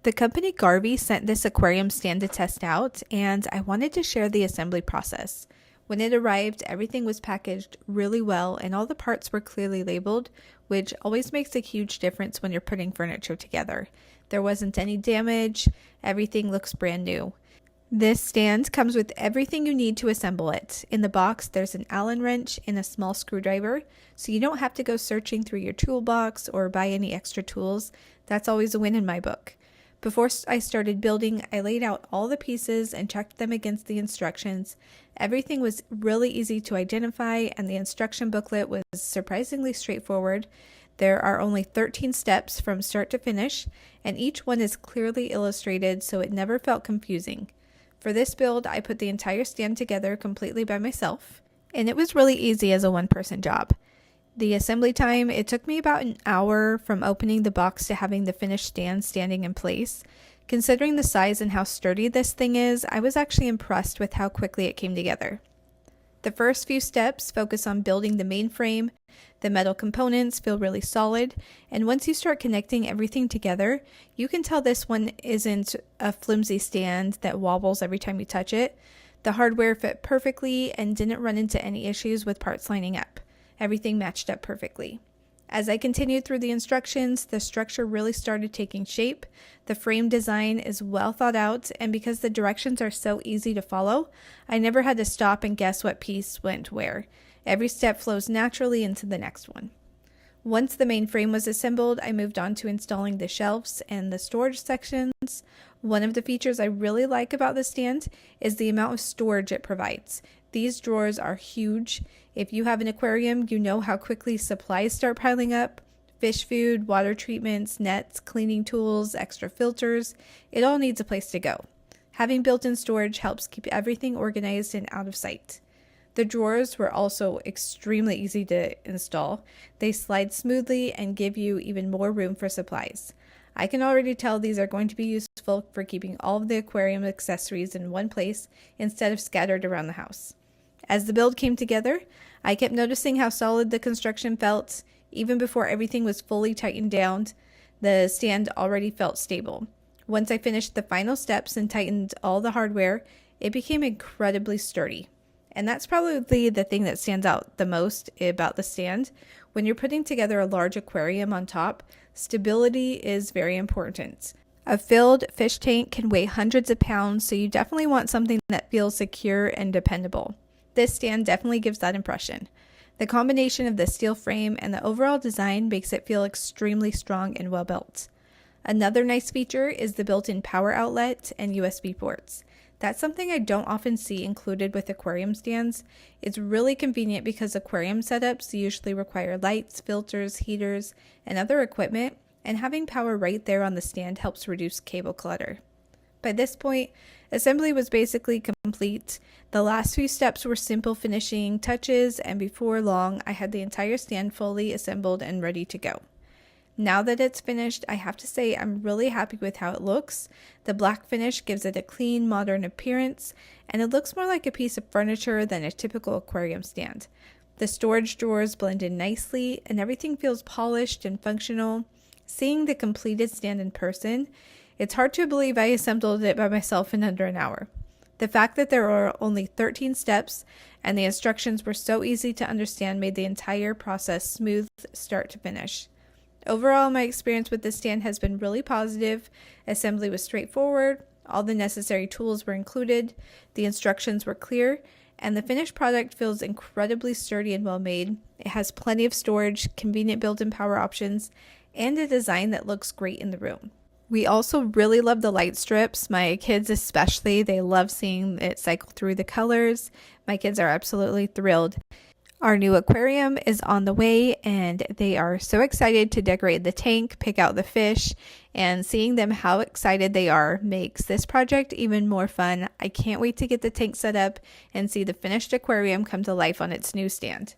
The company GARVEE sent this aquarium stand to test out, and I wanted to share the assembly process. When it arrived, everything was packaged really well and all the parts were clearly labeled, which always makes a huge difference when you're putting furniture together. There wasn't any damage, everything looks brand new. This stand comes with everything you need to assemble it. In the box, there's an Allen wrench and a small screwdriver, so you don't have to go searching through your toolbox or buy any extra tools. That's always a win in my book. Before I started building, I laid out all the pieces and checked them against the instructions. Everything was really easy to identify, and the instruction booklet was surprisingly straightforward. There are only 13 steps from start to finish, and each one is clearly illustrated, so it never felt confusing. For this build, I put the entire stand together completely by myself, and it was really easy as a one-person job. The assembly time, it took me about an hour from opening the box to having the finished stand standing in place. Considering the size and how sturdy this thing is, I was actually impressed with how quickly it came together. The first few steps focus on building the main frame. The metal components feel really solid, and once you start connecting everything together, you can tell this one isn't a flimsy stand that wobbles every time you touch it. The hardware fit perfectly and didn't run into any issues with parts lining up. Everything matched up perfectly. As I continued through the instructions, the structure really started taking shape. The frame design is well thought out, and because the directions are so easy to follow, I never had to stop and guess what piece went where. Every step flows naturally into the next one. Once the main frame was assembled, I moved on to installing the shelves and the storage sections. One of the features I really like about the stand is the amount of storage it provides. These drawers are huge. If you have an aquarium, you know how quickly supplies start piling up. Fish food, water treatments, nets, cleaning tools, extra filters, it all needs a place to go. Having built-in storage helps keep everything organized and out of sight. The drawers were also extremely easy to install. They slide smoothly and give you even more room for supplies. I can already tell these are going to be useful for keeping all of the aquarium accessories in one place instead of scattered around the house. As the build came together, I kept noticing how solid the construction felt. Even before everything was fully tightened down, the stand already felt stable. Once I finished the final steps and tightened all the hardware, it became incredibly sturdy. And that's probably the thing that stands out the most about the stand. When you're putting together a large aquarium on top, stability is very important. A filled fish tank can weigh hundreds of pounds, so you definitely want something that feels secure and dependable. This stand definitely gives that impression. The combination of the steel frame and the overall design makes it feel extremely strong and well built. Another nice feature is the built-in power outlet and USB ports. That's something I don't often see included with aquarium stands. It's really convenient because aquarium setups usually require lights, filters, heaters, and other equipment, and having power right there on the stand helps reduce cable clutter. By this point, assembly was basically complete. The last few steps were simple finishing touches, and before long, I had the entire stand fully assembled and ready to go. Now that it's finished, I have to say I'm really happy with how it looks. The black finish gives it a clean, modern appearance, and it looks more like a piece of furniture than a typical aquarium stand. The storage drawers blend in nicely, and everything feels polished and functional. Seeing the completed stand in person, it's hard to believe I assembled it by myself in under an hour. The fact that there are only 13 steps and the instructions were so easy to understand made the entire process smooth start to finish. Overall, my experience with this stand has been really positive. Assembly was straightforward, all the necessary tools were included, the instructions were clear, and the finished product feels incredibly sturdy and well made. It has plenty of storage, convenient built-in power options, and a design that looks great in the room. We also really love the light strips. My kids especially, they love seeing it cycle through the colors. My kids are absolutely thrilled. Our new aquarium is on the way, and they are so excited to decorate the tank, pick out the fish, and seeing them how excited they are makes this project even more fun. I can't wait to get the tank set up and see the finished aquarium come to life on its new stand.